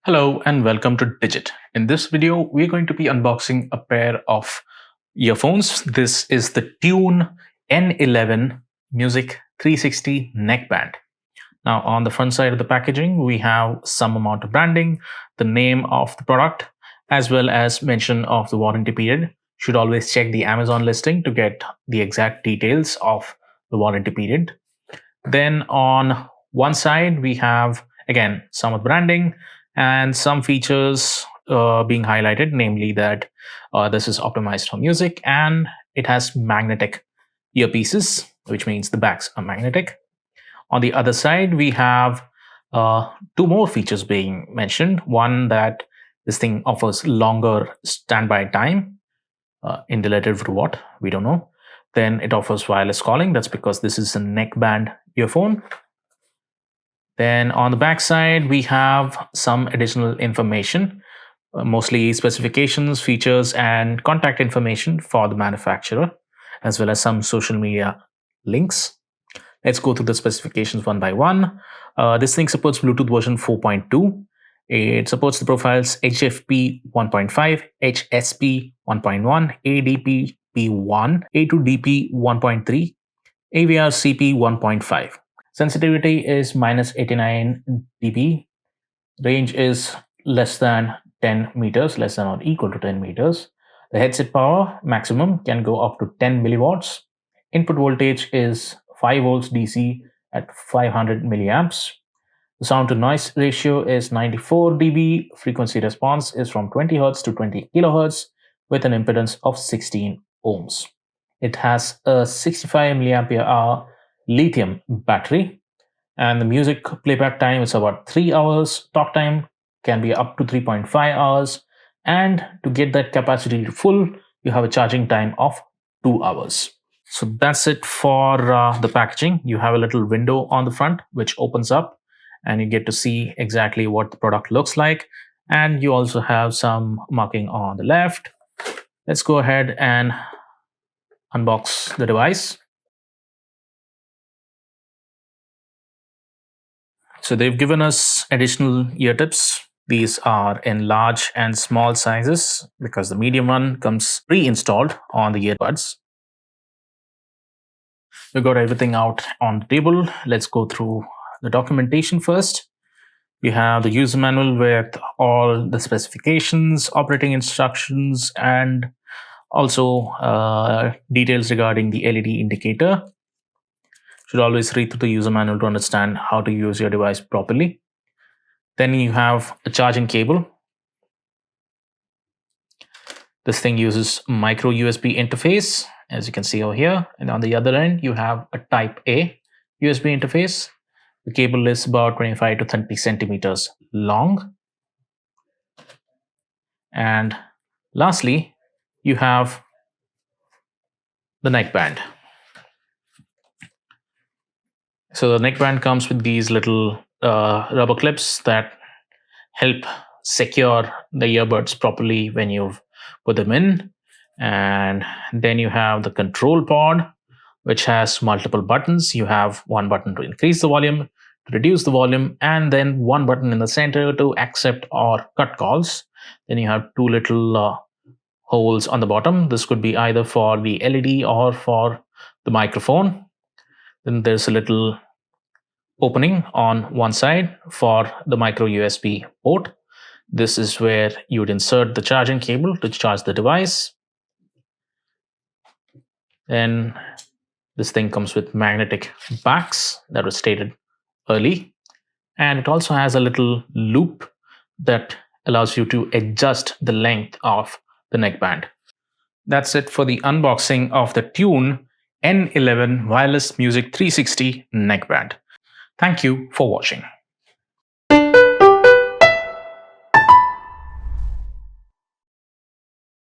Hello and welcome to Digit. In this video, we're going to be unboxing a pair of earphones. This is the Tyoon N11 Music 360 neckband. Now, on the front side of the packaging, we have some amount of branding, the name of the product, as well as mention of the warranty period. Should always check the Amazon listing to get the exact details of the warranty period. Then on one side, we have, again, some of the branding and some features being highlighted, namely that this is optimized for music and it has magnetic earpieces, which means the backs are magnetic. On the other side, we have two more features being mentioned. One, that this thing offers longer standby time, in relative to what, we don't know. Then it offers wireless calling. That's because this is a neckband earphone. Then on the back side, we have some additional information, mostly specifications, features, and contact information for the manufacturer, as well as some social media links. Let's go through the specifications one by one. This thing supports Bluetooth version 4.2. It supports the profiles HFP 1.5, HSP 1.1, ADP P1, A2DP 1.3, AVR-CP 1.5. Sensitivity is -89 dB. Range is less than 10 meters, less than or equal to 10 meters. The headset power maximum can go up to 10 milliwatts. Input voltage is 5 volts DC at 500 milliamps. The sound to noise ratio is 94 dB. Frequency response is from 20 Hz to 20 kHz with an impedance of 16 ohms. It has a 65 milliampere hour lithium battery, and the music playback time is about 3 hours. Talk time can be up to 3.5 hours, and to get that capacity to full, you have a charging time of 2 hours. So that's it for the packaging. You have a little window on the front which opens up, and you get to see exactly what the product looks like, and you also have some marking on the left. Let's go ahead and unbox the device. So they've given us additional ear tips. These are in large and small sizes because the medium one comes pre-installed on the earbuds. We got everything out on the table. Let's go through the documentation first. We have the user manual with all the specifications, operating instructions, and also details regarding the LED indicator. Should always read through the user manual to understand how to use your device properly. Then you have a charging cable. This thing uses micro USB interface, as you can see over here. And on the other end, you have a Type A USB interface. The cable is about 25 to 30 centimeters long. And lastly, you have the neckband. So the neckband comes with these little rubber clips that help secure the earbuds properly when you've put them in. And then you have the control pod, which has multiple buttons. You have one button to increase the volume, to reduce the volume, and then one button in the center to accept or cut calls. Then you have two little holes on the bottom. This could be either for the LED or for the microphone. Then there's a little opening on one side for the micro USB port. This is where you would insert the charging cable to charge the device. Then this thing comes with magnetic backs that was stated early, and it also has a little loop that allows you to adjust the length of the neckband. That's it for the unboxing of the Tyoon N11 Wireless Music 360 neckband. Thank you for watching.